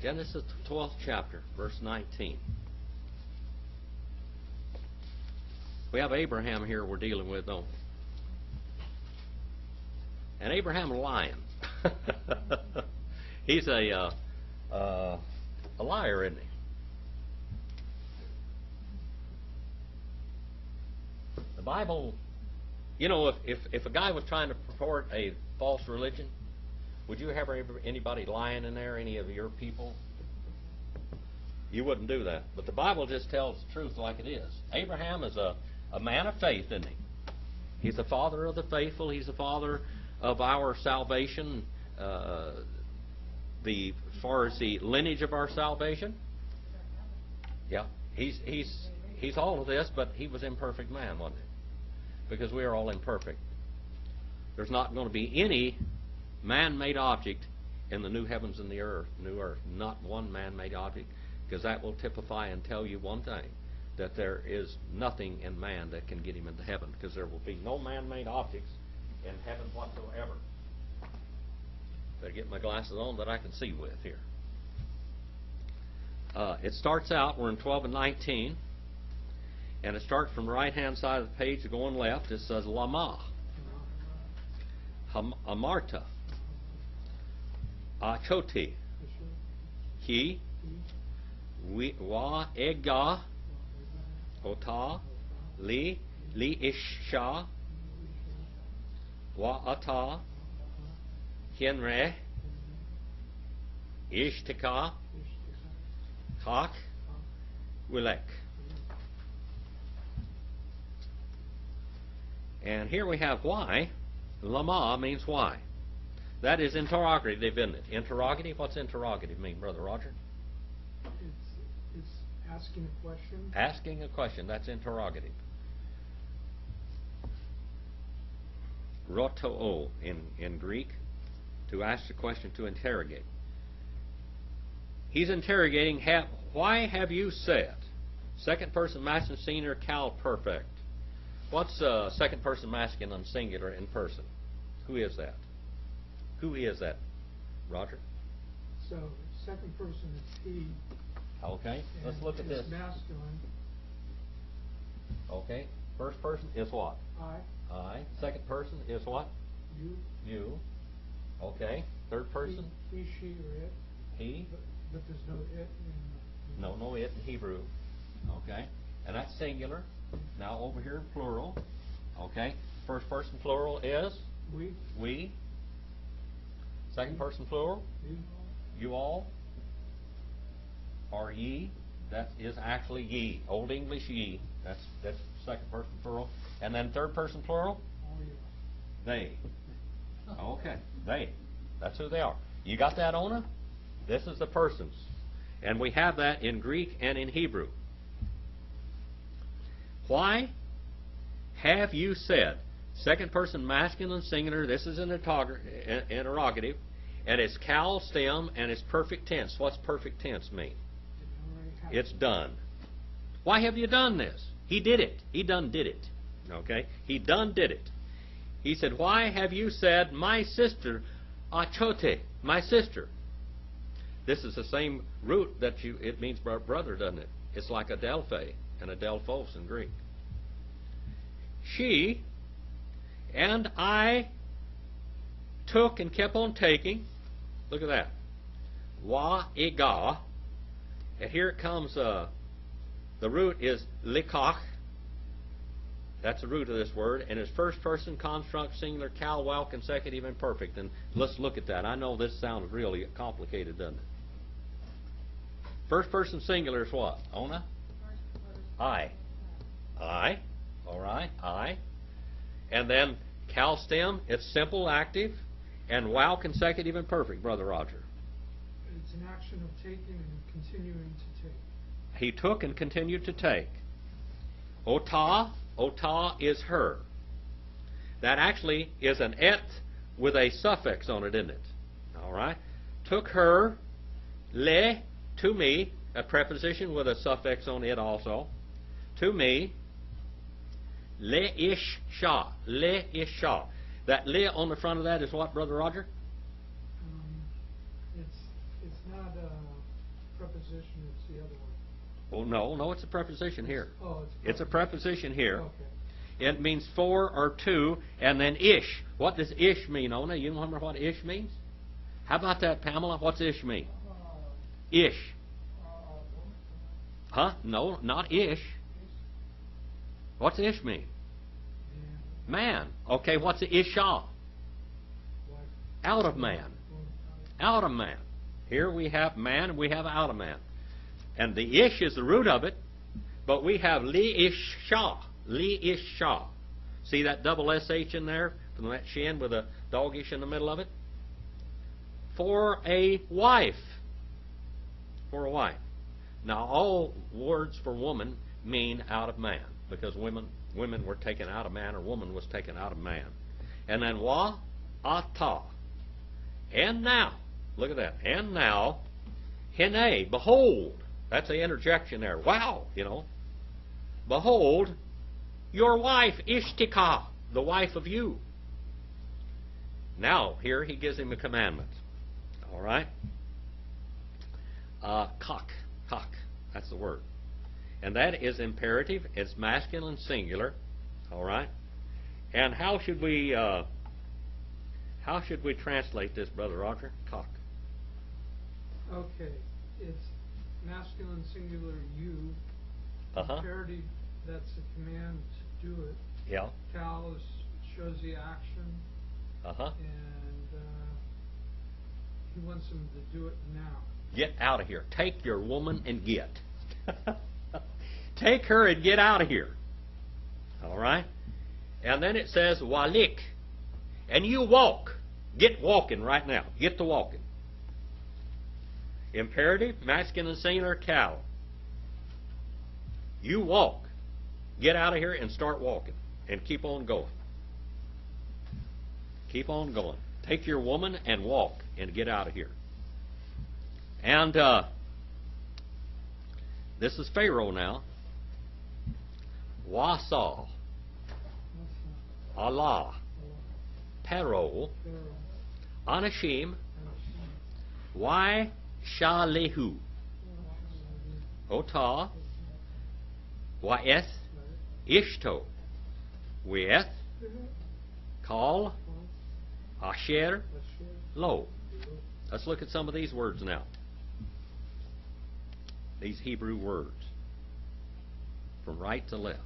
Genesis 12th chapter, verse 19. We have Abraham here we're dealing with, don't we? And Abraham a lion. He's a liar, isn't he? The Bible, you know, if a guy was trying to purport a false religion, would you have anybody lying in there, any of your people? You wouldn't do that. But the Bible just tells the truth like it is. Abraham is a man of faith, isn't he? He's the father of the faithful. He's the father of our salvation, as far as the lineage of our salvation. Yeah, he's all of this, but he was imperfect man, wasn't he? Because we are all imperfect. There's not going to be any man-made object in the new heavens and the new earth. Not one man-made object, because that will typify and tell you one thing, that there is nothing in man that can get him into heaven, because there will be no man-made objects in heaven whatsoever. Better get my glasses on that I can see with here. It starts out, we're in 12 and 19, and it starts from the right-hand side of the page going left. It says Lama, Amarta, Achoti, Ki, Wa Ega, Ota, Li Isha, Wa Ata, Hienre, Ishtika, Hak, Wilek. And here we have why. Lama means why. That is interrogative, isn't it? Interrogative? What's interrogative mean, Brother Roger? It's asking a question. Asking a question. That's interrogative. Rotoo in Greek, to ask a question, to interrogate. He's interrogating, why have you said? Second person masculine singular, cal perfect. What's second person masculine singular in person? Who is that? Who is that, Roger? So, second person is he. Okay, let's look at this. Masculine. Okay, first person is what? I. Second person is what? You. Okay, third person? He, she, or it. He. But there's no it in... No it in Hebrew. Okay, and that's singular. Now over here in plural. Okay, first person plural is? We. Second person plural? You all. Or ye. That is actually ye. Old English ye. That's second person plural. And then third person plural? They. Okay, they. That's who they are. You got that, Ona? This is the persons. And we have that in Greek and in Hebrew. Why have you said? Second person masculine singular. This is an interrogative. And it's cal stem and it's perfect tense. What's perfect tense mean? It's done. Why have you done this? He did it. He done did it. Okay? He done did it. He said, why have you said, my sister, achote, my sister? This is the same root that it means brother, doesn't it? It's like adelphe and adelphos in Greek. She and I took and kept on taking. Look at that. Wa ega. And here it comes, the root is likach. That's the root of this word. And it's first person construct singular, cal, wow, consecutive, and perfect. And let's look at that. I know this sounds really complicated, doesn't it? First person singular is what? Ona? I. I. All right. I. And then cal stem, it's simple, active. And wow, consecutive, and perfect, Brother Roger. It's an action of taking and continuing to take. He took and continued to take. Ota. Ota is her. That actually is an et with a suffix on it, isn't it? All right. Took her, le, to me, a preposition with a suffix on it also. To me, le ish sha. Le ish sha. That le on the front of that is what, Brother Roger? It's not preposition, it's the other one. Well, no, it's a preposition here. Oh, It's a preposition here. Okay. It means for or to, and then ish. What does ish mean, Ona? You remember what ish means? How about that, Pamela? What's ish mean? Ish. Huh? No, not ish. What's ish mean? Man. Okay, what's the isha? Out of man. Out of man. Here we have man and we have out of man. And the ish is the root of it, but we have li ish shah. Li ish shah. See that double sh in there from that shin with a dogish in the middle of it? For a wife. For a wife. Now all words for woman mean out of man, because women were taken out of man, or woman was taken out of man. And then wa ata. And now, look at that. And now, hine, behold. That's the interjection there. Wow, you know. Behold, your wife, Ishtika, the wife of you. Now, here he gives him a commandment. All right? Kak. That's the word. And that is imperative. It's masculine singular. All right? And how should we translate this, Brother Roger? Kak. Okay. It's masculine singular you. Imperative, that's a command to do it. Yeah. Cal shows the action. And he wants him to do it now. Get out of here. Take your woman and get. Take her and get out of here. All right? And then it says, walik. And you walk. Get walking right now. Get to walking. Imperative, masculine singular, cal. You walk. Get out of here and start walking. And keep on going. Keep on going. Take your woman and walk and get out of here. And this is Pharaoh now. Wasa. Allah. Pero. Anashim. Why Shalehu. Ota. Waeth. Ishto. With. Call. Asher. Lo. Let's look at some of these words now. These Hebrew words. From right to left.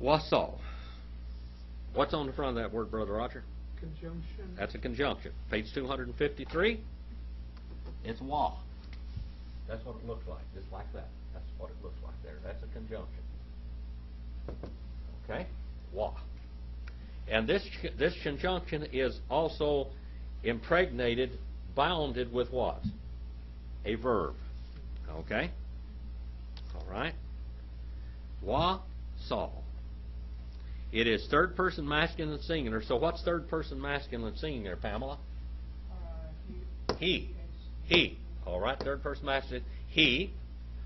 Wasa. What's on the front of that word, Brother Roger? Conjunction. That's a conjunction. Page 253. It's wa. That's what it looks like. Just like that. That's what it looks like there. That's a conjunction. Okay? Wa. And this conjunction is also impregnated, bounded with what? A verb. Okay? All right? Wa saw. It is third person masculine singular. So what's third person masculine singular, Pamela? He. He. All right, third person masculine. He.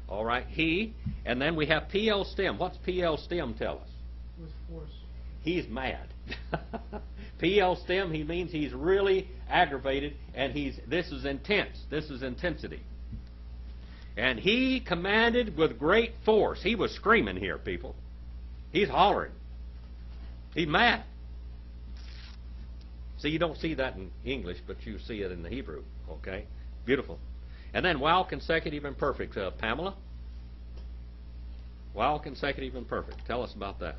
All right, he. And then we have PL stem. What's PL stem tell us? With force. He's mad. PL stem, he means he's really aggravated, and this is intense. This is intensity. And he commanded with great force. He was screaming here, people. He's hollering. He's mad. See, you don't see that in English, but you see it in the Hebrew. Okay? Beautiful. And then while consecutive and perfect. Pamela? While consecutive and perfect. Tell us about that.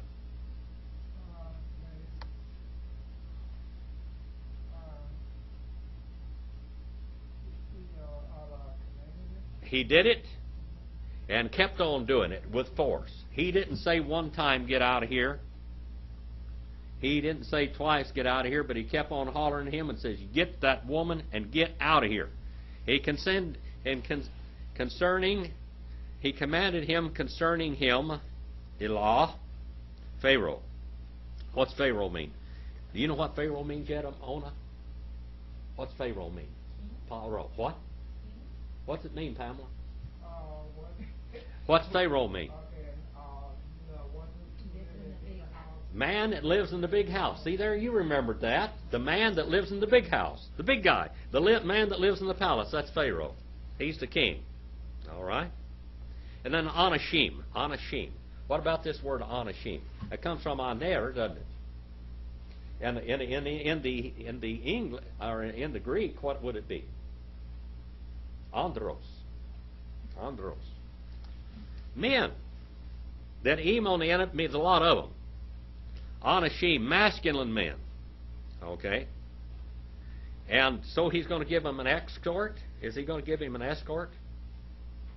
He did it and kept on doing it with force. He didn't say one time, get out of here. He didn't say twice, get out of here, but he kept on hollering at him and says, get that woman and get out of here. He commanded him concerning him, Elah, Pharaoh. What's Pharaoh mean? Do you know what Pharaoh means yet, Ona? What's Pharaoh mean? Pharaoh. What? What's it mean, Pamela? What's Pharaoh mean? Man that lives in the big house. See there, you remembered that. The man that lives in the big house. The big guy. The man that lives in the palace. That's Pharaoh. He's the king. All right? And then Anashim. Anashim. What about this word Anashim? It comes from aner, doesn't it? And in the English or in the Greek, what would it be? Andros. Andros. Men. That em on the end means a lot of them. Anashim, masculine men. Okay? And so he's going to give him an escort. Is he going to give him an escort?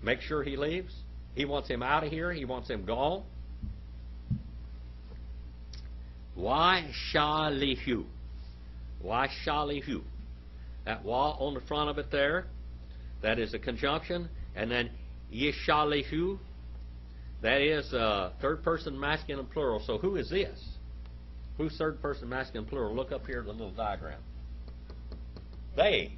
Make sure he leaves? He wants him out of here. He wants him gone. Why shalihu? Why shalihu? That wa on the front of it there, that is a conjunction. And then yishalihu, that is third person masculine plural. So who is this? Who's third person masculine plural? Look up here at the little diagram. They,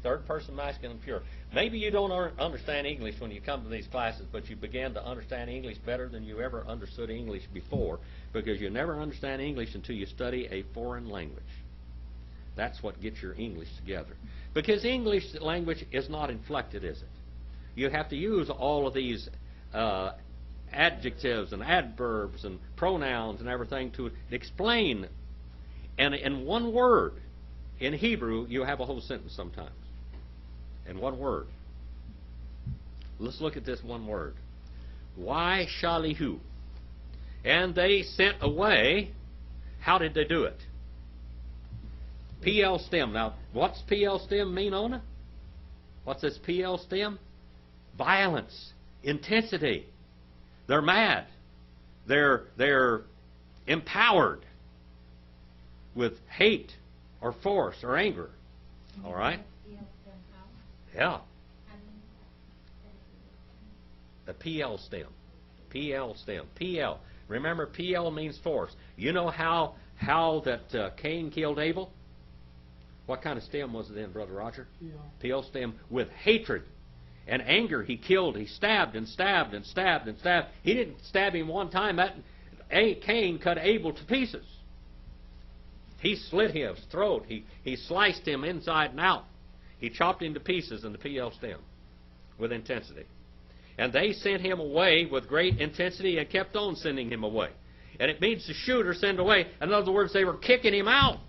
third person masculine plural. Maybe you don't understand English when you come to these classes, but you begin to understand English better than you ever understood English before, because you never understand English until you study a foreign language. That's what gets your English together. Because English language is not inflected, is it? You have to use all of these adjectives and adverbs and pronouns and everything to explain. And in one word, in Hebrew, you have a whole sentence sometimes. In one word. Let's look at this one word. Why shalihu? And they sent away. How did they do it? PL stem. Now, what's PL stem mean on it? What's this PL stem? Violence, intensity. They're mad. They're empowered with hate or force or anger. All right? Yeah. The PL stem. PL stem. PL. Remember, PL means force. You know how that Cain killed Abel? What kind of stem was it in, Brother Roger? PL stem. With hatred and anger, he killed. He stabbed and stabbed and stabbed and stabbed. He didn't stab him one time. Cain cut Abel to pieces. He slit his throat. He sliced him inside and out. He chopped him to pieces in the PL stem with intensity. And they sent him away with great intensity and kept on sending him away. And it means to shoot or send away. In other words, they were kicking him out.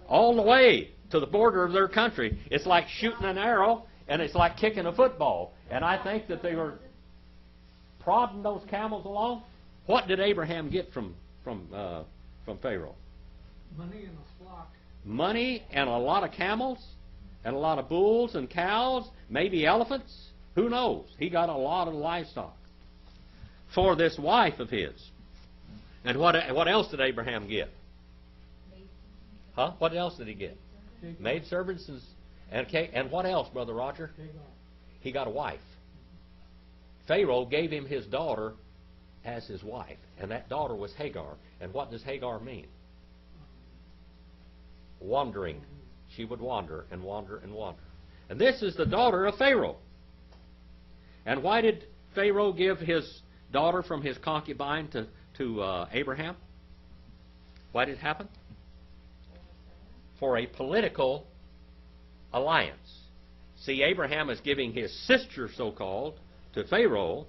All the way to the border of their country. It's like shooting an arrow, and it's like kicking a football. And I think that they were prodding those camels along. What did Abraham get from Pharaoh? Money and a flock. Money and a lot of camels and a lot of bulls and cows, maybe elephants. Who knows? He got a lot of livestock for this wife of his. And what else did Abraham get? Huh? What else did he get? Maid servants and what else, Brother Roger? He got a wife. Pharaoh gave him his daughter as his wife, and that daughter was Hagar. And what does Hagar mean? Wandering. She would wander and wander and wander. And this is the daughter of Pharaoh. And why did Pharaoh give his daughter from his concubine to Abraham? Why did it happen? For a political alliance. See, Abraham is giving his sister, so-called, to Pharaoh,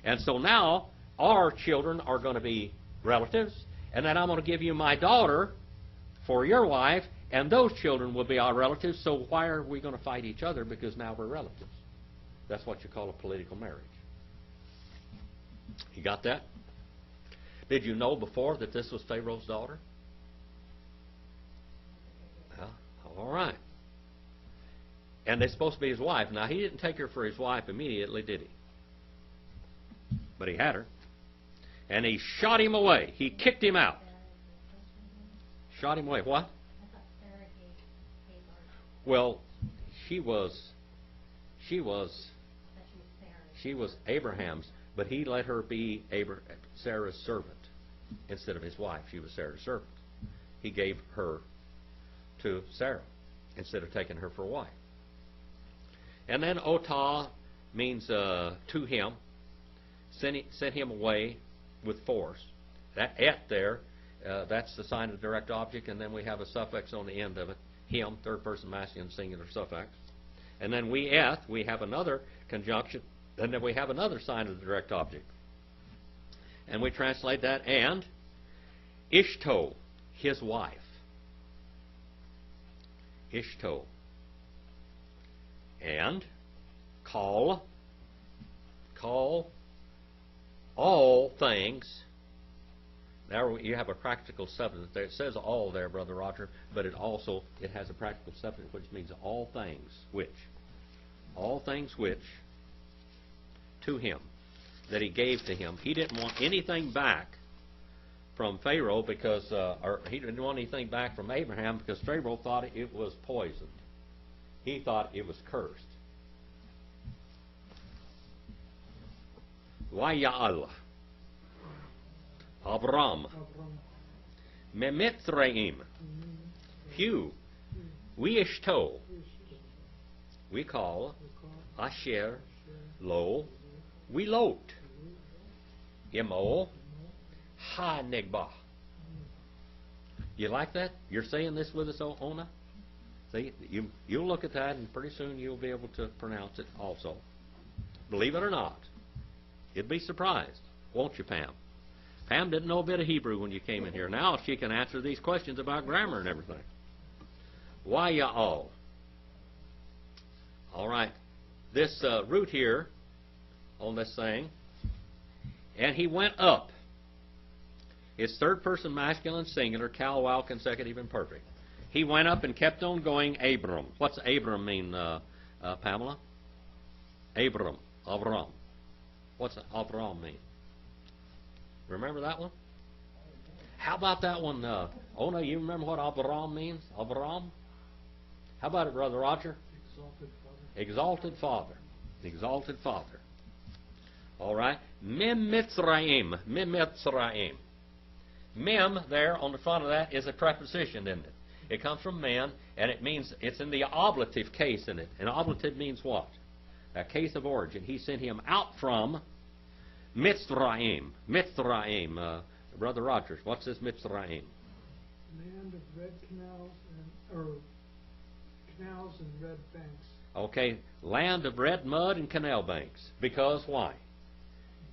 and so now our children are going to be relatives, and then I'm going to give you my daughter for your wife, and those children will be our relatives, so why are we going to fight each other? Because now we're relatives. That's what you call a political marriage. You got that? Did you know before that this was Pharaoh's daughter? Well, all right. And they're supposed to be his wife. Now, he didn't take her for his wife immediately, did he? But he had her. And he shot him away. He kicked him out. Shot him away. What? Well, she was Abraham's, but he let her be Sarah's servant instead of his wife. She was Sarah's servant. He gave her to Sarah instead of taking her for a wife. And then otah means to him, sent him away with force. That et there, that's the sign of the direct object, and then we have a suffix on the end of it. Him, third person masculine singular suffix. And then we have another conjunction, and then we have another sign of the direct object. And we translate that, and Ishto, his wife. Ishto. And call all things. Now you have a practical subject there. It says all there, Brother Roger, but it has a practical subject which means all things which to him, that he gave to him. He didn't want anything back from Pharaoh because, or he didn't want anything back from Abraham because Pharaoh thought it was poisoned. He thought it was cursed. Waya'al Abram Memitzraim Hu Weishto we call Asher Lo Wilot Imo Ha Negba. You like that? You're saying this with us, Ona? See, you'll look at that and pretty soon you'll be able to pronounce it also. Believe it or not. You'd be surprised, won't you, Pam? Pam didn't know a bit of Hebrew when you came in here. Now she can answer these questions about grammar and everything. Why ya'al? All right. This root here on this thing, and he went up. It's third person masculine singular, cal, wow, consecutive, and perfect. He went up and kept on going, Abram. What's Abram mean, Pamela? Abram. What's Abram mean? Remember that one? How about that one? Ona, you remember what Abram means? Abram? How about it, Brother Roger? Exalted Father. Exalted Father. All right. Mem Mitzrayim. Mem Mitzrayim. Mem there on the front of that is a preposition, isn't it? It comes from man, and it means it's in the oblative case in it. And oblative means what? A case of origin. He sent him out from Mitzrayim. Mitzrayim. Brother Rogers, what's this Mitzrayim? Land of red canals and red banks. Okay, land of red mud and canal banks. Because why?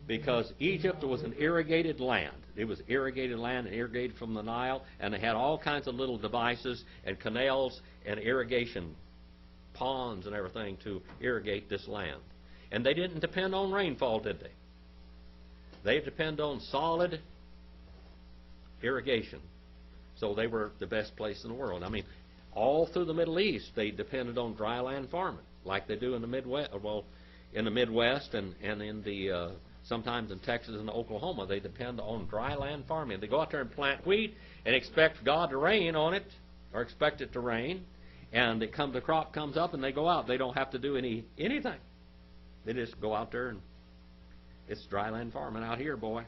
Because Egypt was an irrigated land. It was irrigated land and irrigated from the Nile, and they had all kinds of little devices and canals and irrigation ponds and everything to irrigate this land. And they didn't depend on rainfall, did they? They depend on solid irrigation. So they were the best place in the world. I mean, all through the Middle East, they depended on dry land farming, like they do in the Midwest. Well, in the Midwest and in the sometimes in Texas and Oklahoma, they depend on dry land farming. They go out there and plant wheat and expect God to rain on it, or expect it to rain, and the crop comes up and they go out. They don't have to do anything. They just go out there and it's dry land farming out here, boy.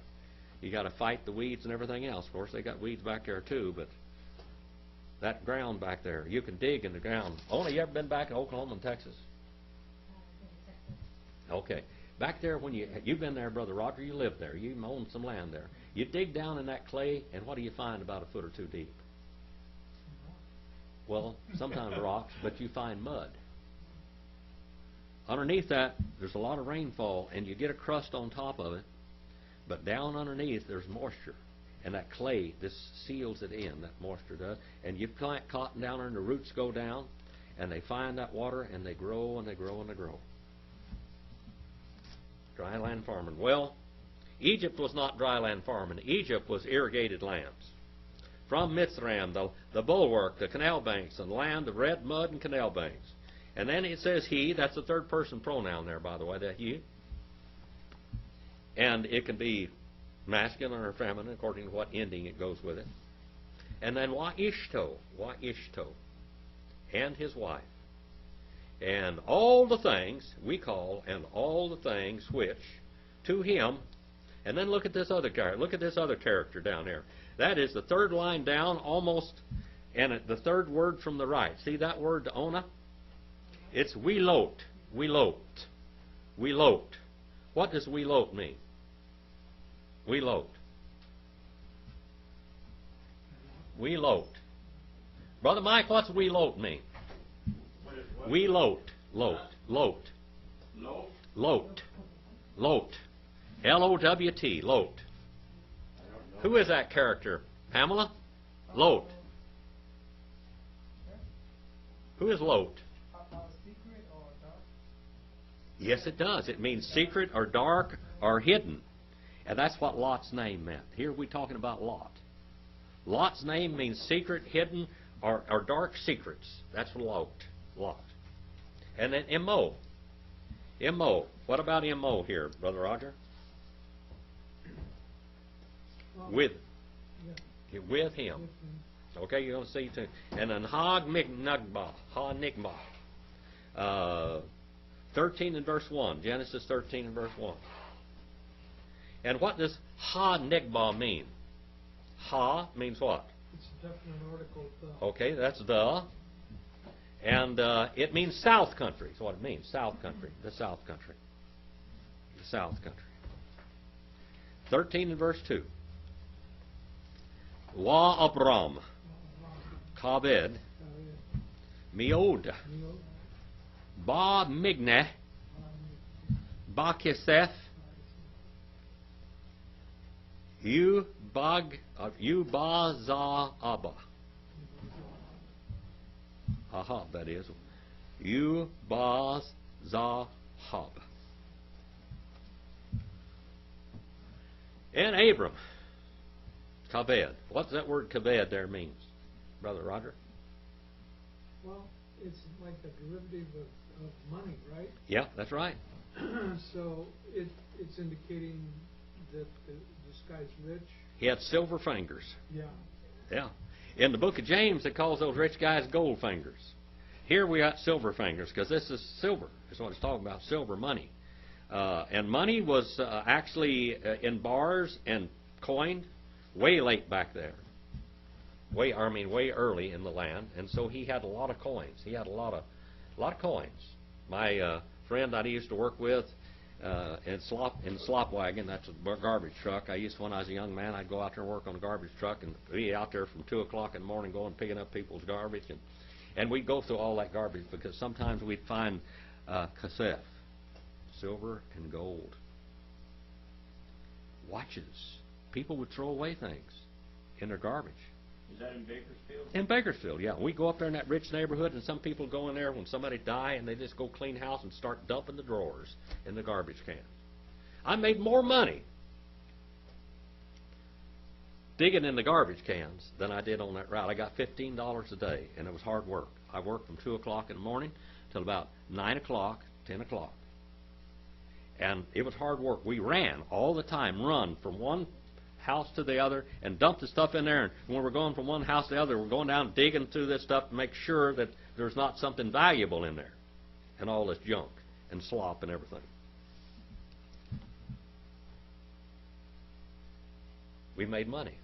You got to fight the weeds and everything else. Of course, they got weeds back there too, but that ground back there, you can dig in the ground. Only you ever been back in Oklahoma and Texas? Okay. Back there, when you've been there, Brother Roger, you lived there. You owned some land there. You dig down in that clay, and what do you find about a foot or two deep? Well, sometimes rocks, but you find mud. Underneath that, there's a lot of rainfall, and you get a crust on top of it, but down underneath, there's moisture. And that clay, this seals it in, that moisture does. And you plant cotton down there, and the roots go down, and they find that water, and they grow, and they grow, and they grow. Dry land farming. Well, Egypt was not dry land farming. Egypt was irrigated lands. From Mitzrayim, the bulwark, the canal banks, and land of red mud and canal banks. And then it says he, that's the third person pronoun there, by the way, that he. And it can be masculine or feminine, according to what ending it goes with it. And then Wa'ishto, and his wife. And all the things we call, and all the things which to him. And then look at this other character. Look at this other character down here. That is the third line down, almost, and the third word from the right. See that word, Ona? It's wilot. Wilot. Wilot. What does wilot mean? Wilot. Wheeloat. Brother Mike, what's wheeloat mean? Wheeloat. Loat. Loat. Loat. Loat. L-O-W-T. Loat. Who is that character? Pamela? Loat. Who is Loat? Yes, it does. It means secret or dark or hidden. And that's what Lot's name meant. Here we're talking about Lot. Lot's name means secret, hidden, or dark secrets. That's Lot. Lot. And then M-O. M-O. What about M-O here, Brother Roger? With. Yeah. With him. Okay, you're going to see too. And then Ha-Nigba. Ha-Nigba. 13 and verse 1. Genesis 13 and verse 1. And what does Ha-Nigba mean? Ha means what? It's a definite article. Okay, that's the. And it means south country. That's what it means. South country. The south country. The south country. 13 and verse 2. Wa Abram. Kabed. Meod. Ba Migneh. Ba Kiseth. You ba za Abba. Aha, that is. You ba za hab. And Abram. Kaved. What's that word kaved there means, Brother Roger? Well, it's like a derivative of money, right? Yeah, that's right. So it's indicating that this guy's rich. He had silver fingers. Yeah. Yeah. In the book of James, it calls those rich guys gold fingers. Here we got silver fingers because this is silver. That's what it's talking about, silver money. And money was actually in bars and coined way late back there. Way early in the land. And so he had a lot of coins. He had a lot of coins. My friend that I used to work with in slop wagon, that's a garbage truck. When I was a young man, I'd go out there and work on a garbage truck and be out there from 2 o'clock in the morning going picking up people's garbage. And we'd go through all that garbage because sometimes we'd find kasef, silver and gold. Watches. People would throw away things in their garbage. Is that in Bakersfield? In Bakersfield, yeah. We go up there in that rich neighborhood, and some people go in there when somebody die, and they just go clean house and start dumping the drawers in the garbage can. I made more money digging in the garbage cans than I did on that route. I got $15 a day, and it was hard work. I worked from 2 o'clock in the morning till about 9 o'clock, 10 o'clock. And it was hard work. We ran all the time, run from one house to the other and dump the stuff in there. And when we're going from one house to the other, we're going down digging through this stuff to make sure that there's not something valuable in there and all this junk and slop and everything. We made money.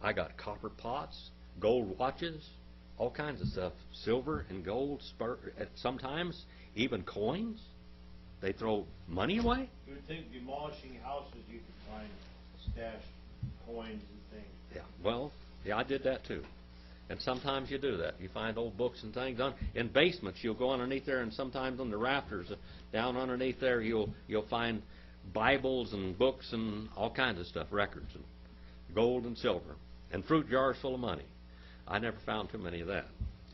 I got copper pots, gold watches, all kinds of stuff, silver and gold, sometimes even coins. They throw money away. You would think demolishing houses you could find stashed coins and things. Yeah, well, yeah, I did that too. And sometimes you do that. You find old books and things. In basements, you'll go underneath there, and sometimes on the rafters down underneath there, you'll find Bibles and books and all kinds of stuff, records, and gold and silver, and fruit jars full of money. I never found too many of that.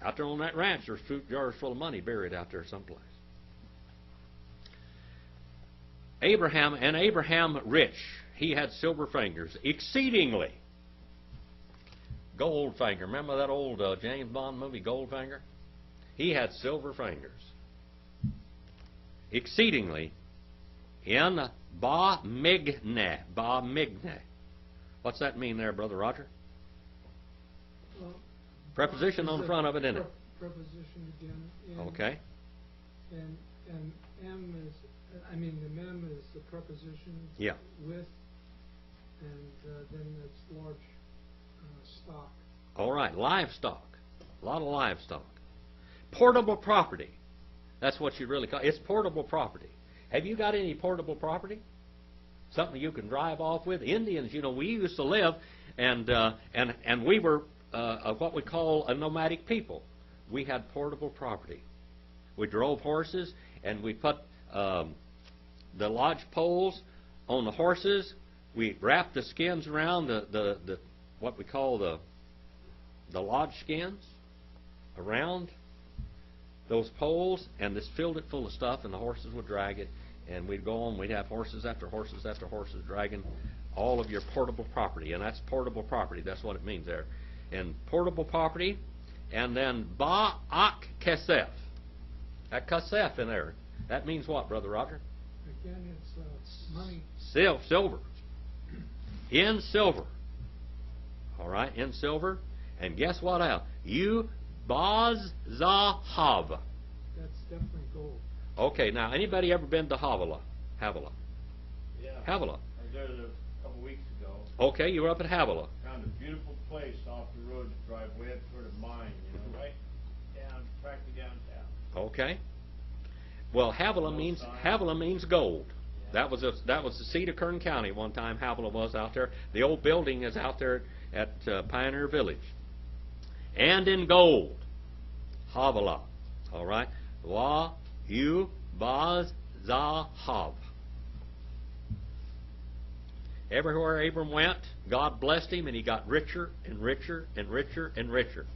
Out there on that ranch, there's fruit jars full of money buried out there someplace. Abraham rich. He had silver fingers, exceedingly. Goldfinger. Remember that old James Bond movie, Goldfinger? He had silver fingers. Exceedingly. In Ba Migneh. Ba Migneh. What's that mean there, Brother Roger? Well, preposition on the front of it, isn't it? Preposition again. Okay. And M is, the mem is the preposition. Yeah. With, and then it's large stock. All right, livestock. A lot of livestock. Portable property. That's what you really call it. It's portable property. Have you got any portable property? Something you can drive off with? Indians, we used to live, and we were what we call a nomadic people. We had portable property. We drove horses, and we put the lodge poles on the horses. We wrapped the skins around the what we call the lodge skins around those poles, and this filled it full of stuff, and the horses would drag it, and we'd go on. We'd have horses after horses after horses dragging all of your portable property, and that's portable property. That's what it means there. And portable property, and then ba'ak kesef. That kesef in there, that means what, Brother Roger? Again, it's money. Silver. In silver. All right, in silver. And guess what else? You baz zahav. That's definitely gold. Okay, now anybody ever been to Havilah? Havilah. Yeah. Havilah. I was there a couple weeks ago. Okay, you were up at Havilah. Found a beautiful place off the road to drive way up toward a mine, right down, practically downtown. Okay. Well, Havilah means gold. Yeah. That was the seat of Kern County at one time. Havilah was out there. The old building is out there at Pioneer Village. And in gold, Havilah. All right. Wa yu baz zahav. Everywhere Abram went, God blessed him, and he got richer and richer and richer and richer.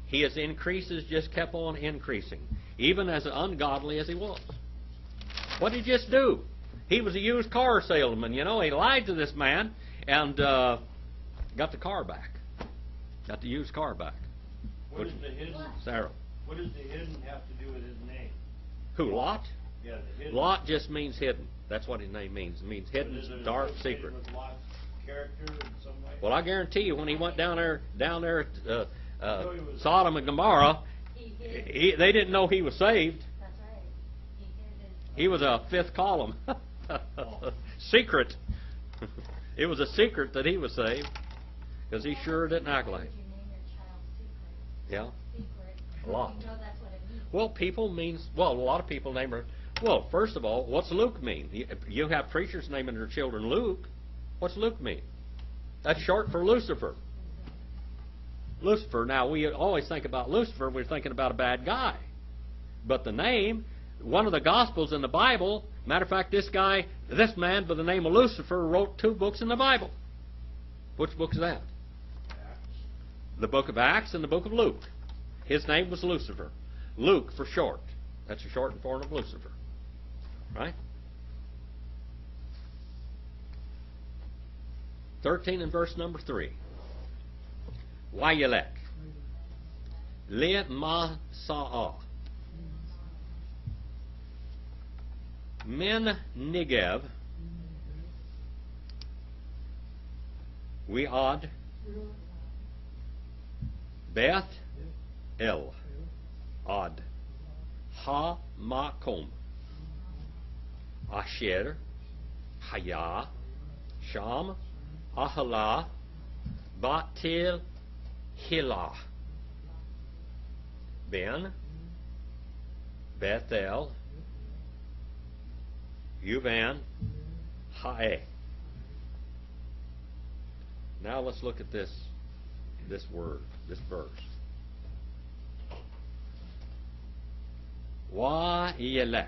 His increases just kept on increasing, even as ungodly as he was. What did he just do? He was a used car salesman, you know. He lied to this man and got the car back. Got the used car back. What does the hidden? Sarah. What does the hidden have to do with his name? Who, Lot? Yeah, the hidden. Lot just means hidden. That's what his name means. It means hidden, dark, secret. With Lot's character in some way? Well, I guarantee you, when he went down there at Sodom and Gomorrah, they didn't know he was saved. That's right. He was a fifth column. Secret. It was a secret that he was saved, because he sure didn't act like it. You name your child secret. Yeah. Secret. A lot. You know that's what it means. Well, a lot of people name her. Well, first of all, what's Luke mean? You have preachers naming their children Luke. What's Luke mean? That's short for Lucifer. Lucifer. Now, we always think about Lucifer, we're thinking about a bad guy. But the name, one of the Gospels in the Bible, matter of fact, this man by the name of Lucifer wrote 2 books in the Bible. Which book is that? Acts. The book of Acts and the book of Luke. His name was Lucifer. Luke for short. That's a shortened form of Lucifer. Right? 13 and verse number 3. Wayelek. Le ma sa'a. Min Negev. We'ad. Beth El. Ad. Ha Makom. Asher. Haya. Sham. Ahala. Batil. Hilah. Ben. Bethel. Yuvan. Hae. Now let's look at this word, this verse. Wayelek.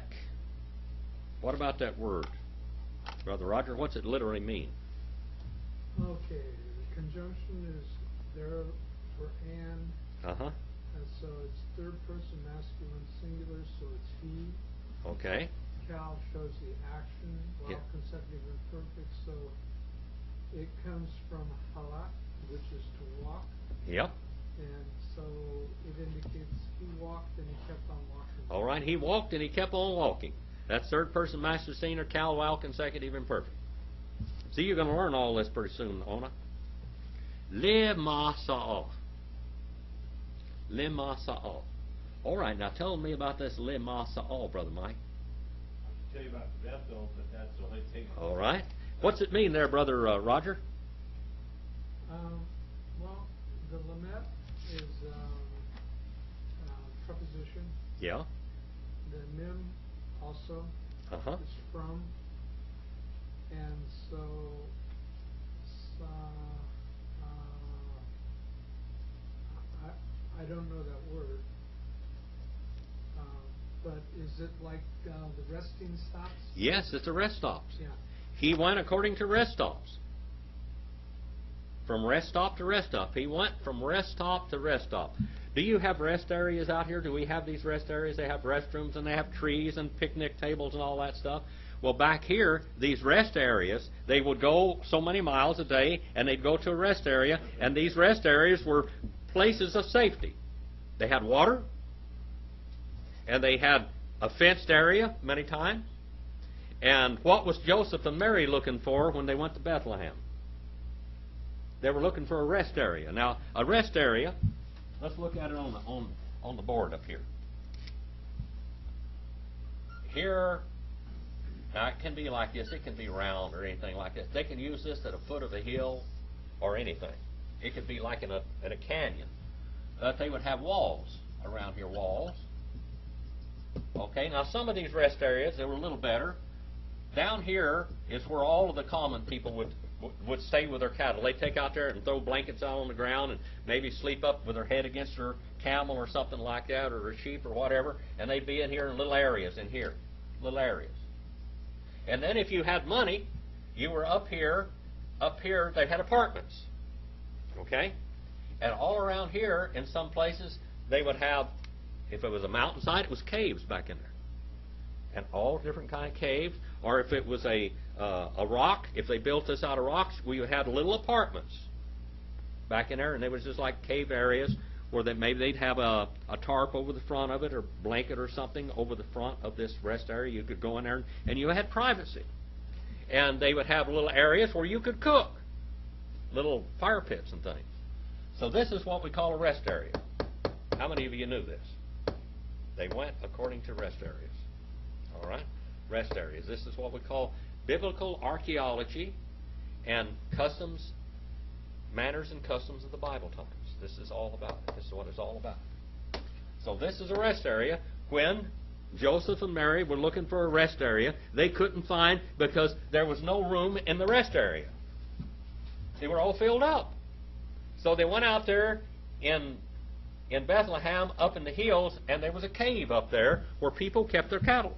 What about that word? Brother Roger, what's it literally mean? Okay, the conjunction is there for and. Uh-huh. And so it's third person masculine singular, so it's he. Okay. Cal shows the action, while Yeah. consecutive imperfect, so it comes from halak, which is to walk, Yep. and so it indicates he walked and he kept on walking. All right, he walked and he kept on walking. That's third person master singular, Cal, while consecutive imperfect. See, you're going to learn all this pretty soon, Ona. Le ma sa'al. Le ma sa'al. All right, now tell me about this le ma sa'al, Brother Mike. I'll tell you about Bethel, but that's the only thing. All right. What's it mean there, Brother Roger? Well, the lamet is preposition. Yeah. The mim also Uh-huh. is from, and so I don't know that word. But is it like the resting stops? Yes, it's a rest stops. Yeah. He went according to rest stops. From rest stop to rest stop. He went from rest stop to rest stop. Do you have rest areas out here? Do we have these rest areas? They have restrooms and they have trees and picnic tables and all that stuff. Well, back here, these rest areas, they would go so many miles a day and they'd go to a rest area, and these rest areas were places of safety. They had water, and they had a fenced area many times. And what was Joseph and Mary looking for when they went to Bethlehem? They were looking for a rest area. Now, a rest area, let's look at it on the board up here. Here, now it can be like this. It can be round or anything like this. They can use this at a foot of a hill or anything. It could be like in a canyon. They would have walls around here, walls. Okay, now some of these rest areas, they were a little better. Down here is where all of the common people would stay with their cattle. They'd take out there and throw blankets out on the ground and maybe sleep up with their head against their camel or something like that, or a sheep or whatever, and they'd be in here in little areas in here, little areas. And then if you had money, you were up here, they had apartments, okay? And all around here, in some places, they would have, if it was a mountainside, it was caves back in there. And all different kind of caves. Or if it was a rock, if they built this out of rocks, we had little apartments back in there, and they was just like cave areas where maybe they'd have a tarp over the front of it, or blanket or something over the front of this rest area. You could go in there, and you had privacy. And they would have little areas where you could cook, little fire pits and things. So this is what we call a rest area. How many of you knew this? They went according to rest areas. All right? Rest areas. This is what we call biblical archaeology and customs, manners and customs of the Bible times. This is all about it. This is what it's all about. So this is a rest area. When Joseph and Mary were looking for a rest area, they couldn't find, because there was no room in the rest area. They were all filled up. So they went out there in Bethlehem, up in the hills, and there was a cave up there where people kept their cattle.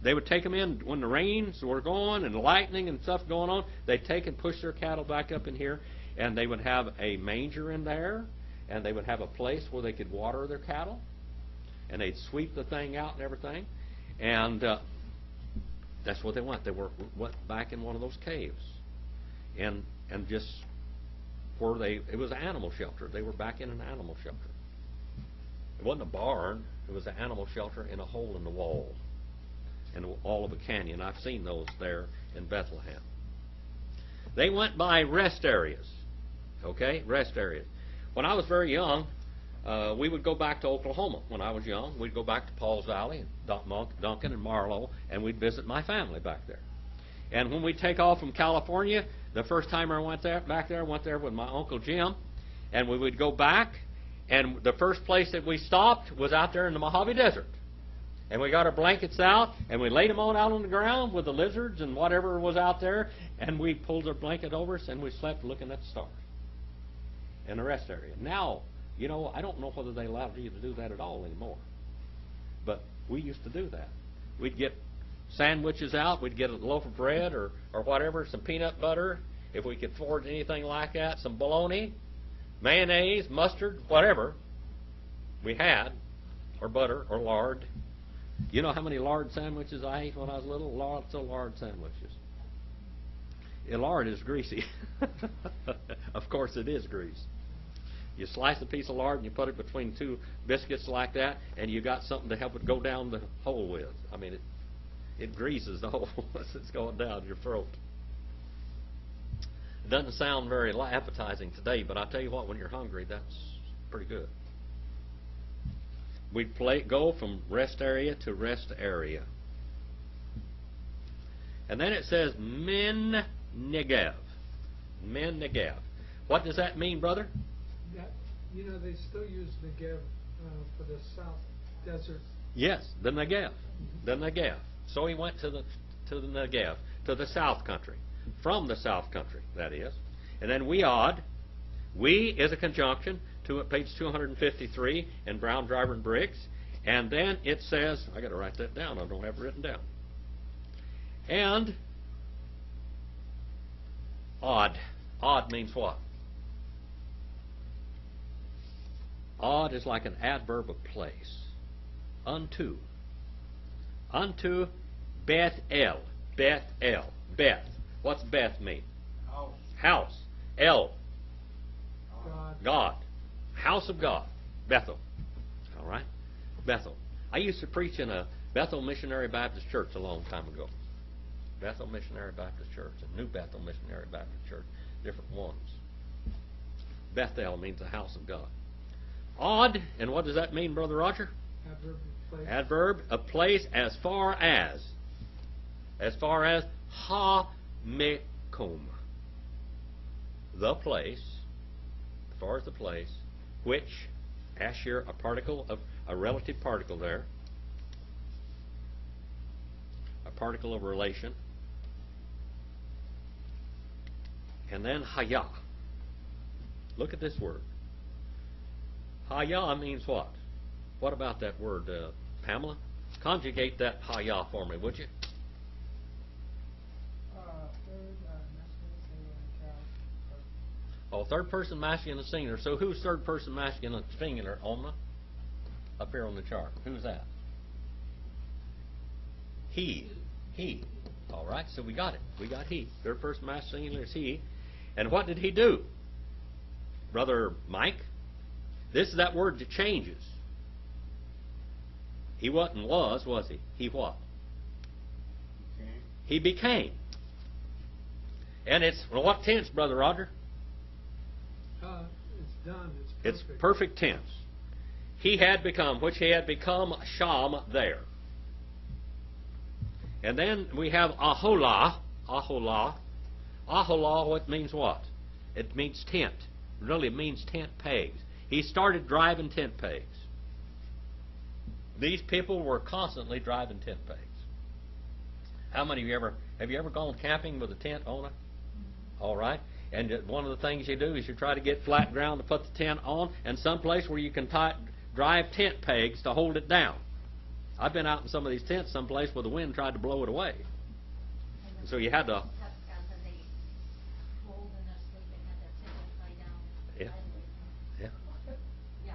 They would take them in when the rains were going and lightning and stuff going on. They'd take and push their cattle back up in here, and they would have a manger in there, and they would have a place where they could water their cattle, and they'd sweep the thing out and everything. And that's what they went. They went back in one of those caves, and just where it was an animal shelter. They were back in an animal shelter. It wasn't a barn. It was an animal shelter in a hole in the wall, in all of a canyon. I've seen those there in Bethlehem. They went by rest areas. Okay, rest areas. When I was very young, we would go back to Oklahoma. When I was young, we'd go back to Pauls Valley and Duncan and Marlow, and we'd visit my family back there. And when we'd take off from California, the first time I went back there, I went there with my Uncle Jim, and we would go back, and the first place that we stopped was out there in the Mojave Desert. And we got our blankets out, and we laid them out on the ground with the lizards and whatever was out there, and we pulled our blanket over us, and we slept looking at the stars in the rest area. Now, you know, I don't know whether they allowed you to do that at all anymore, but we used to do that. We'd get sandwiches out, we'd get a loaf of bread or whatever, some peanut butter, if we could afford anything like that, some bologna, mayonnaise, mustard, whatever we had, or butter, or lard. You know how many lard sandwiches I ate when I was little? Lots of lard sandwiches. Lard is greasy. Of course it is grease. You slice a piece of lard and you put it between two biscuits like that, and you got something to help it go down the hole with. I mean, it greases the hole as it's going down your throat. It doesn't sound very appetizing today, but I tell you what, when you're hungry, that's pretty good. We'd go from rest area to rest area. And then it says Men Negev. Men Negev. What does that mean, brother? That, you know, they still use Negev for the South Desert. Yes, the Negev. The Negev. So he went to the Negev, to the South Country. From the South Country, that is. And then Weod. We is a conjunction. page 253 in Brown, Driver, and Briggs. And then it says, I got to write that down. I don't have it written down. And odd. Odd means what? Odd is like an adverb of place. Unto. Unto Beth-el. Beth-el. Beth. What's Beth mean? House. House. El. God. God. House of God. Bethel. All right? Bethel. I used to preach in a Bethel Missionary Baptist Church a long time ago. Bethel Missionary Baptist Church and New Bethel Missionary Baptist Church. Different ones. Bethel means the house of God. Odd, and what does that mean, Brother Roger? Adverb of place. Adverb, a place as far as ha-mekom. The place, as far as the place, which, Asher, a particle of a relative particle there, a particle of relation, and then haya. Look at this word. Haya means what? What about that word, Pamela? Conjugate that haya for me, would you? Oh, third person masculine and singular. So who's third person masculine and singular, Alma? Up here on the chart. Who's that? He. He. All right, so we got it. We got he. Third person masculine singular is he. And what did he do? Brother Mike? This is that word that changes. He wasn't was he? He what? Became. He became. And it's, well, what tense, Brother Roger? It's done. It's It's perfect. perfect tense. He had become, which he had become Sham there. And then we have Aholah. Aholah. Aholah, what means what? It means tent. Really, it means tent pegs. He started driving tent pegs. These people were constantly driving tent pegs. How many of you have you ever gone camping with a tent on it? All right. And one of the things you do is you try to get flat ground to put the tent on, and someplace where you can drive tent pegs to hold it down. I've been out in some of these tents someplace where the wind tried to blow it away. So you had to. Yeah. Yeah. Yeah.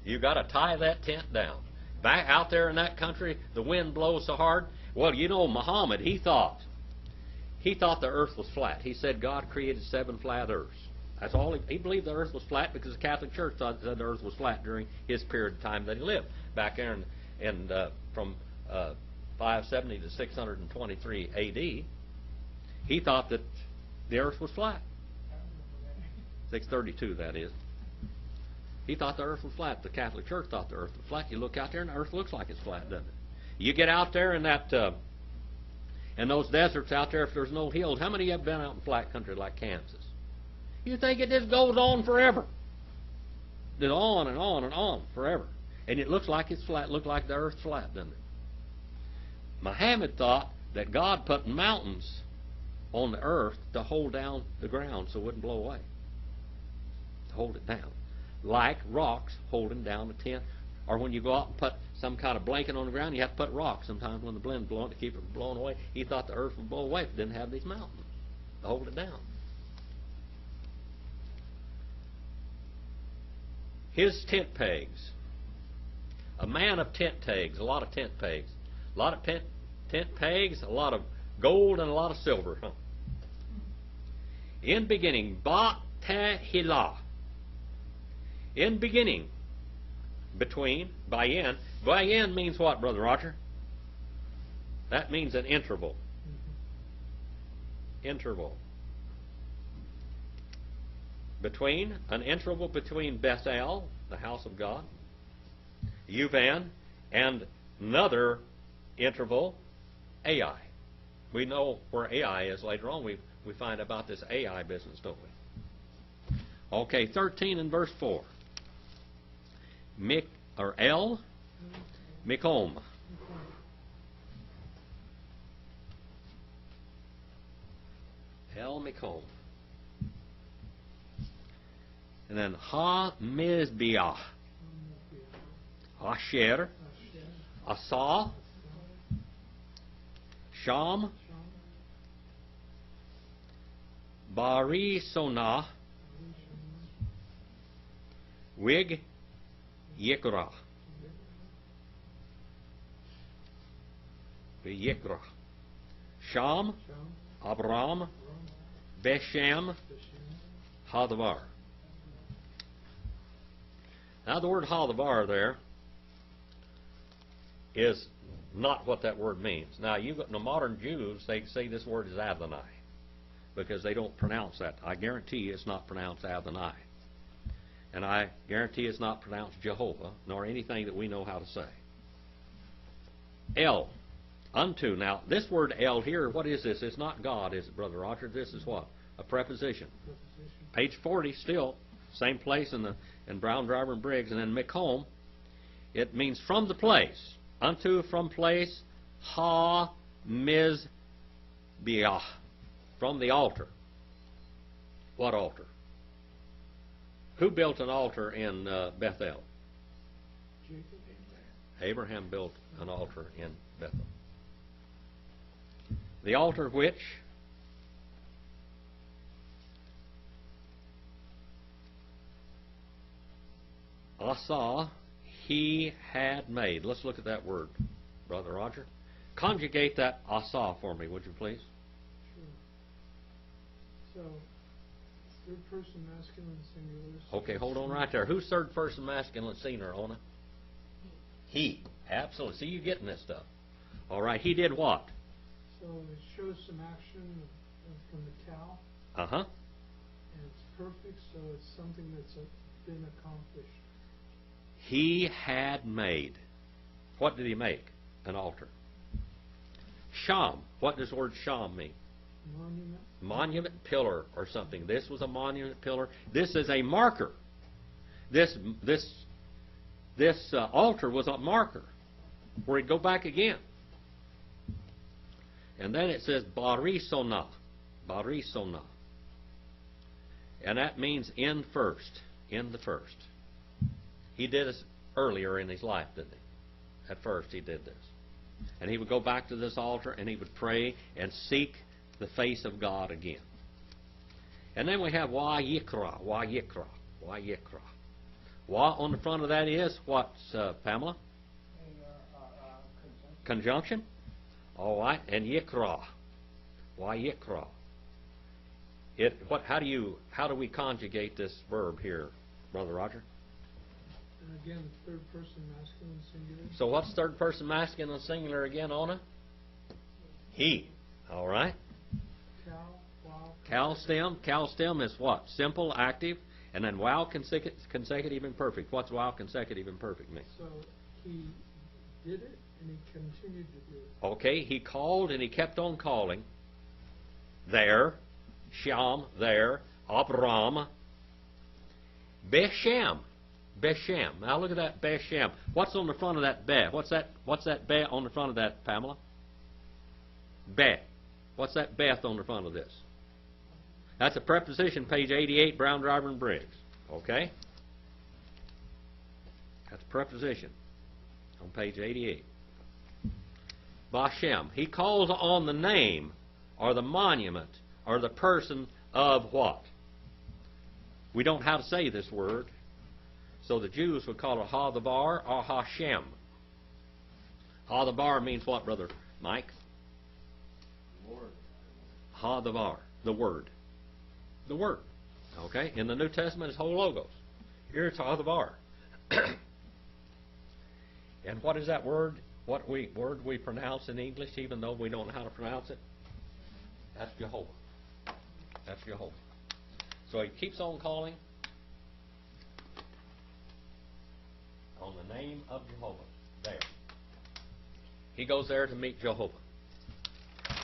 You got to tie that tent down. Back out there in that country, the wind blows so hard. Well, you know, Muhammad, he thought the earth was flat. He said God created 7 flat earths. That's all. He believed the earth was flat because the Catholic Church thought that the earth was flat during his period of time that he lived. Back there from 570 to 623 A.D., he thought that the earth was flat. 632, that is. He thought the earth was flat. The Catholic Church thought the earth was flat. You look out there and the earth looks like it's flat, doesn't it? You get out there in those deserts out there, if there's no hills. How many of you have been out in flat country like Kansas? You think it just goes on forever. Just on and on and on forever. And it looks like it's flat, looks like the earth's flat, doesn't it? Muhammad thought that God put mountains on the earth to hold down the ground so it wouldn't blow away. To hold it down. Like rocks holding down the tent. Or when you go out and put some kind of blanket on the ground, you have to put rocks sometimes when the wind's blowing to keep it from blowing away. He thought the earth would blow away if it didn't have these mountains to hold it down. His tent pegs. A man of tent pegs, a lot of tent pegs. A lot of tent pegs, a lot of gold and a lot of silver. Huh? In beginning, Ba-te-hilah. In beginning, between, bayin. Bayin means what, Brother Roger? That means an interval. Interval. Between, an interval between Bethel, the house of God, Uvan, and another interval, Ai. We know where Ai is later on. We find about this Ai business, don't we? Okay, 13 and verse 4. El Mikom. El Mikom. And then Ha-Mizbeach. Asher. Asa. Sham. Barisonah. Wig. Yikra. Yikra. Sham. Abram. Beshem. Hadavar. Now the word Hadavar there is not what that word means. Now the modern Jews, they say this word is Adonai because they don't pronounce that. I guarantee you it's not pronounced Adonai. And I guarantee it's not pronounced Jehovah, nor anything that we know how to say. El, unto. Now this word El here, what is this? It's not God, is it, Brother Roger? This is what? A preposition. Page 40 still, same place in Brown, Driver, and Briggs. And then Mekom, it means from the place. Unto, from place. Ha-Mizbeach, from the altar. What altar? Who built an altar in Bethel? Abraham built an altar in Bethel. The altar which Asa he had made. Let's look at that word, Brother Roger. Conjugate that Asa for me, would you please? Sure. So, third person masculine singular. Okay, hold on right there. Who's third person masculine singular, Ona? He. Absolutely. See, you're getting this stuff. All right, he did what? So it shows some action from the cow. Uh-huh. And it's perfect, so it's something that's been accomplished. He had made. What did he make? An altar. Sham. What does the word Sham mean? Monument. Monument pillar or something. This was a monument pillar. This is a marker. This altar was a marker where he'd go back again. And then it says Barisonah. Barisonah. And that means in first. In the first. He did this earlier in his life, didn't he? At first he did this. And he would go back to this altar and he would pray and seek the face of God again. And then we have Wa Yikra, Wa Yikra, Wa Yikra. Wa on the front of that is what, Pamela? Conjunction. All right, and Yikra, Wa Yikra. How do we conjugate this verb here, Brother Roger? And again, third person masculine singular. So what's third person masculine singular again, Ona? He. All right. Cal stem. Cal stem is what? Simple, active, and then wow consecutive imperfect. What's wow consecutive imperfect mean? So he did it and he continued to do it. Okay, he called and he kept on calling. There, Sham, there, Abram, Beshem. Beshem. Now look at that Beshem. What's on the front of that Be? What's that Be on the front of that, Pamela? Be. What's that Beth on the front of this? That's a preposition, page 88, Brown, Driver, and Briggs. Okay? That's a preposition on page 88. Bashem. He calls on the name or the monument or the person of what? We don't know how to say this word. So the Jews would call it Ha-the-bar or Hashem. Ha-the-bar means what, Brother Mike? Lord. Ha-the-bar, the Word. The Word. Okay? In the New Testament, it's whole logos. Here it's Ha-the-bar. And what is that word? What word we pronounce in English, even though we don't know how to pronounce it? That's Jehovah. That's Jehovah. So he keeps on calling on the name of Jehovah. There. He goes there to meet Jehovah.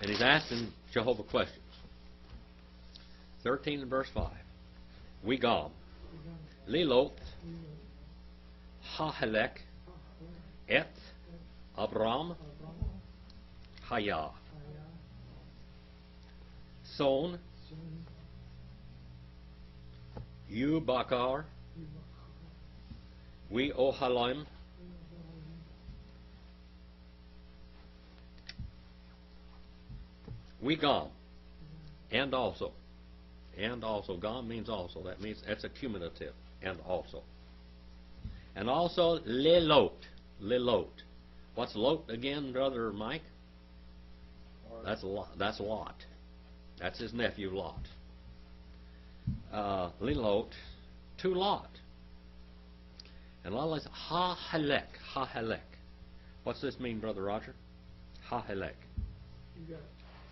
And he's asking Jehovah questions. 13 and verse 5. Wigam. Lilot. Hahelek. Et. Abram. Haya. Son. You bakar. We ohalim. We gam. And also. And also. Gam means also. That means that's a cumulative. And also. And also lelot. Lelot. What's lot again, Brother Mike? That's Lot. That's Lot. That's his nephew Lot. Lelot to Lot. And Lot is ha-halek. Ha-halek. What's this mean, Brother Roger? Ha-halek.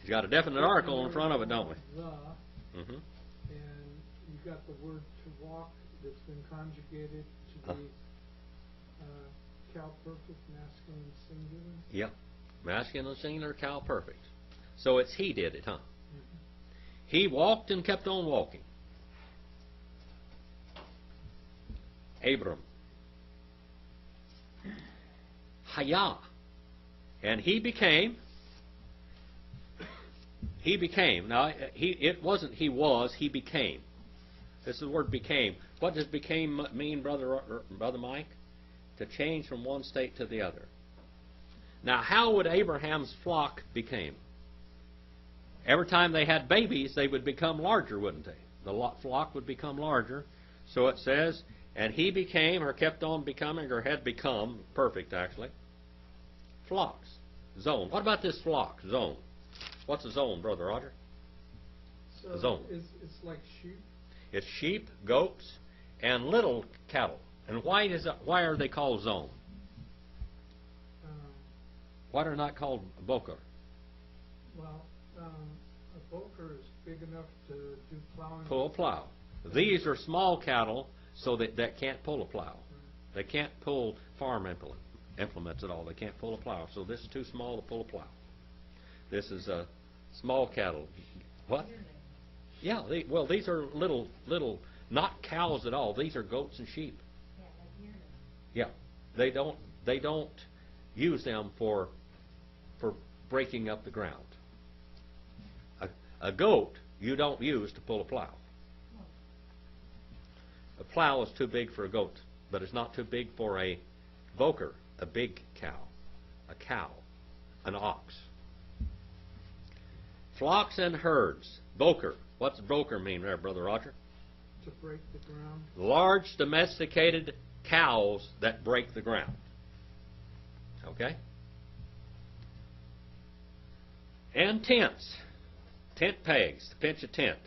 He's got a definite article in front of it, don't we? And you've got the word to walk that's been conjugated to be cal perfect, masculine singular. Yep. Masculine singular, cal perfect. So it's he did it, huh? He walked and kept on walking. Abram. Haya. And he became. Now, it wasn't he was, he became. This is the word became. What does became mean, Brother Mike? To change from one state to the other. Now, how would Abraham's flock became? Every time they had babies, they would become larger, wouldn't they? The flock would become larger. So it says, and he became, or kept on becoming, or had become, perfect actually, flocks. Zone. What about this flock? Zone. What's a zone, Brother Roger? So zone. It's like sheep? It's sheep, goats, and little cattle. And why are they called zone? Why are they not called boker? Well, a boker is big enough to do plowing. Pull a plow. These are small cattle, so that can't pull a plow. They can't pull farm implements at all. They can't pull a plow. So this is too small to pull a plow. This is a small cattle. What? Yeah. These are little, not cows at all. These are goats and sheep. Yeah. They don't use them for breaking up the ground. A goat you don't use to pull a plow. A plow is too big for a goat, but it's not too big for a boker, a big cow, an ox. Flocks and herds. Boker. What's boker mean there, Brother Roger? To break the ground. Large domesticated cows that break the ground. Okay? And tents. Tent pegs. To pitch a tent.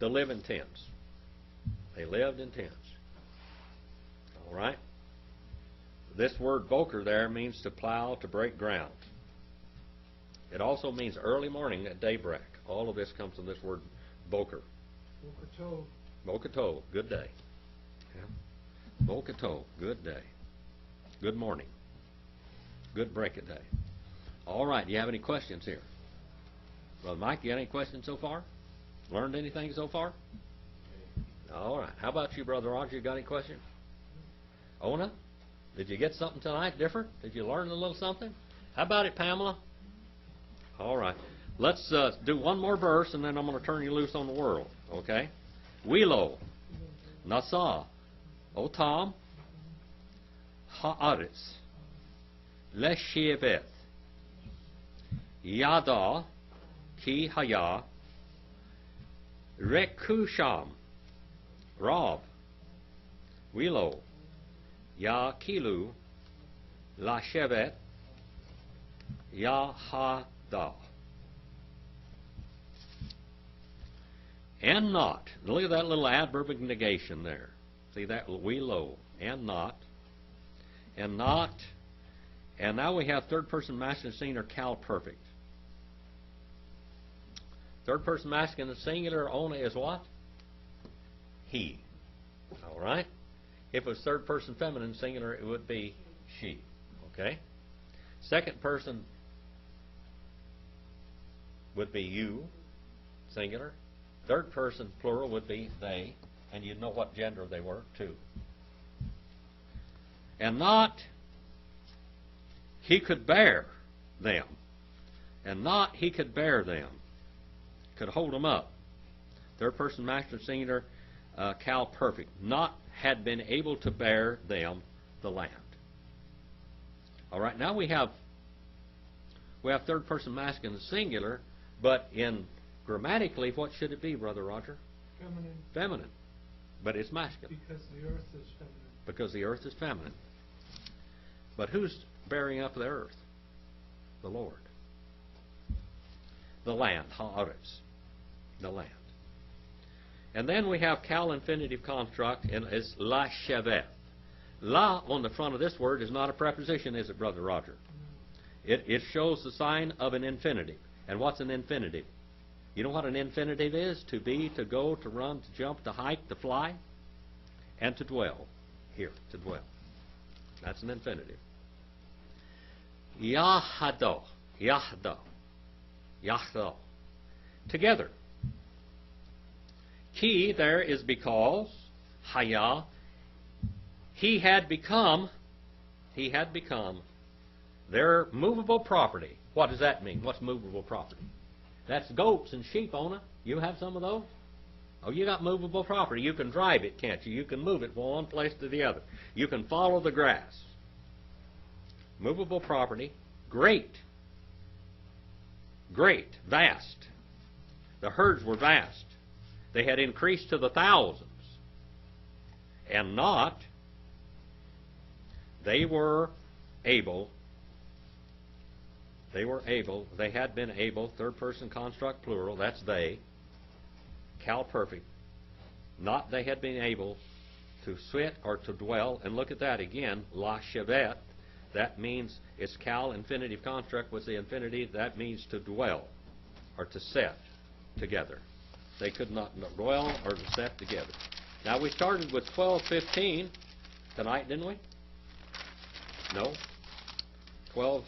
To live in tents. They lived in tents. All right? This word boker there means to plow, to break ground. It also means early morning at daybreak. All of this comes from this word boker. Boker-tov. Boker-tov, good day. Yeah. Boker-tov, good day. Good morning. Good break a day. All right, do you have any questions here? Brother Mike, you got any questions so far? Learned anything so far? All right. How about you, Brother Roger? You got any questions? Ona, did you get something tonight different? Did you learn a little something? How about it, Pamela? All right. Let's do one more verse, and then I'm going to turn you loose on the world. Okay? Wilo, Nasa, Otam, Haaretz, Leshevet, Yada, Ki Haya, Rekusham, Rob, Wilo, Ya Kilu, Lashevet, Ya Ha-da. And not. Look at that little adverb of negation there. See that? We low. And not. And not. And now we have third person masculine singular cal perfect. Third person masculine singular only is what? He. All right? If it was third person feminine singular, it would be she. Okay? Second person would be you, singular. Third person, plural, would be they, and you'd know what gender they were, too. And not, he could bear them. And not, he could bear them. Could hold them up. Third person masculine singular, Cal perfect, not had been able to bear them the land. All right, now we have third person masculine singular, but in grammatically, what should it be, Brother Roger? Feminine. Feminine, but it's masculine. Because the earth is feminine. Because the earth is feminine. But who's bearing up the earth? The Lord. The land, ha'aretz, the land. And then we have cal infinitive construct, and it's la sheveth. La on the front of this word is not a preposition, is it, Brother Roger? It shows the sign of an infinitive. And what's an infinitive? You know what an infinitive is? To be, to go, to run, to jump, to hike, to fly, and to dwell. Here, to dwell. That's an infinitive. Yahado, Yahdo, Yahdo. Together. Ki there is because, haya, he had become their movable property. What does that mean? What's movable property? That's goats and sheep, Ona. You have some of those? Oh, you got movable property. You can drive it, can't you? You can move it from one place to the other. You can follow the grass. Movable property. Great. Great. Vast. The herds were vast. They had increased to the thousands. And not, they had been able, third person construct plural, that's they, cal perfect, not they had been able to sit or to dwell, and look at that again, la shevet, that means it's cal infinitive construct with the infinitive, that means to dwell or to set together. They could not dwell or to set together. Now we started with 12:15 tonight, didn't we? No? 12.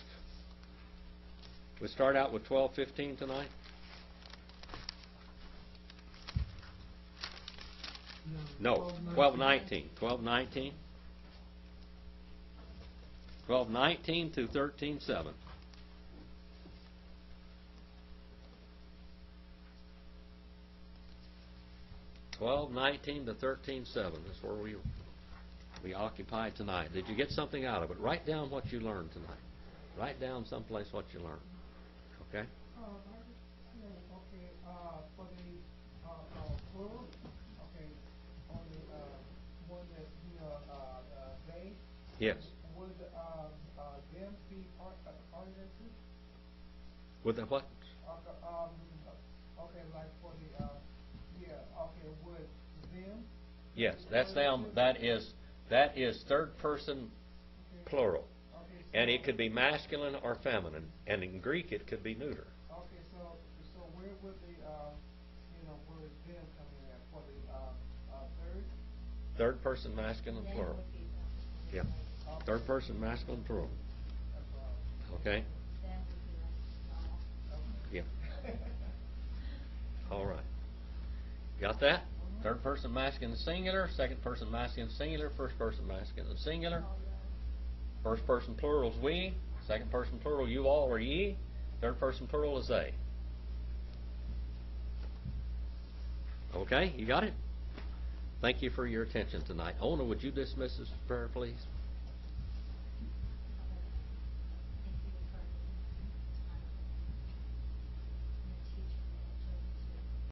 We start out with 12:15 tonight? No. 12:19. 12:19. 12:19 to 13:7. 12:19 to 13:7. That's where we occupy tonight. Did you get something out of it? Write down what you learned tonight. Write down someplace what you learned. Okay? For the plural, on the one that's they. Yes. Would them be part of that too? With the what? Like for the would them? Yes, that's them. That is third person plural. And it could be masculine or feminine. And in Greek it could be neuter. Okay, so where would the word them come in at? For the third? Third person masculine plural. Yeah. Third person masculine plural. Okay? Yeah. All right. Got that? Third person masculine singular, second person masculine singular, first person masculine singular. First person plural is we, second person plural you all or ye, third person plural is they. Okay, you got it? Thank you for your attention tonight. Ona, would you dismiss us in prayer, please?